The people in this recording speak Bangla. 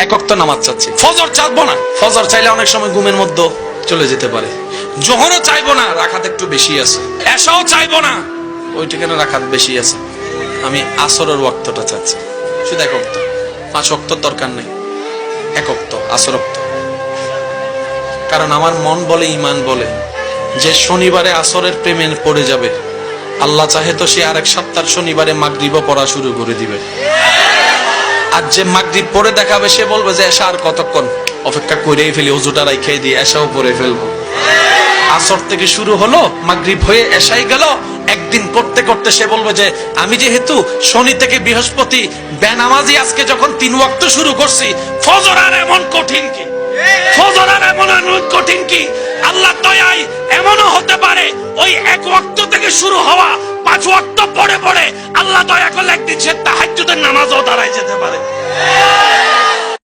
এক ওয়াক্ত নামাজ চাচ্ছি, ফজর চাইবো না। ফজর চাইলে অনেক সময় ঘুমের মধ্যে চলে যেতে পারে। জোহরও চাইবো না, রাখাত একটু বেশি আছে। এশাও চাইবো না, ওই ঠিকানা রাখাত বেশি আছে। আমি আসরের ওয়াক্তটা চাচ্ছি, শুধু এক ওয়াক্ত, 5 ওয়াক্তর দরকার নেই, এক ওয়াক্ত আসর ওয়াক্ত। কারণ আমার মন বলে, ইমান বলে যে শনিবারে আসরের প্রেমে পড়ে যাবে, আল্লাহ চাহে তো সে আরেক সপ্তাহ শনিবারে মাগরিবও পড়া শুরু করে দিবে। আর যে মাগরিব পড়ে দেখাবে সে বলবে যে এশা আর কতক্ষণ, অপেক্ষা করেই ফেলি, ওযুটা রাইখাই দিয়ে এশাও পড়ে ফেলবো। আসর থেকে শুরু হলো, মাগরিব হয়ে এশাই গেল, একদিন করতে করতে সে বলবে যে আমি যেহেতু শনি থেকে বৃহস্পতি বেনামাজি আজকে যখন 3 ওয়াক্ত শুরু করছি, ফজর আর এমন কঠিন কি, ফজর আর এমন কঠিন কি, আল্লাহ দয়ায় এমনও হতে পারে ওই 1 ওয়াক্ত থেকে শুরু হওয়া 5 ওয়াক্ত পড়ে পড়ে আল্লাহ দয়া করলে একদিন সে তাহাজ্জুদের নামাজও দাঁড়ায় যেতে পারে।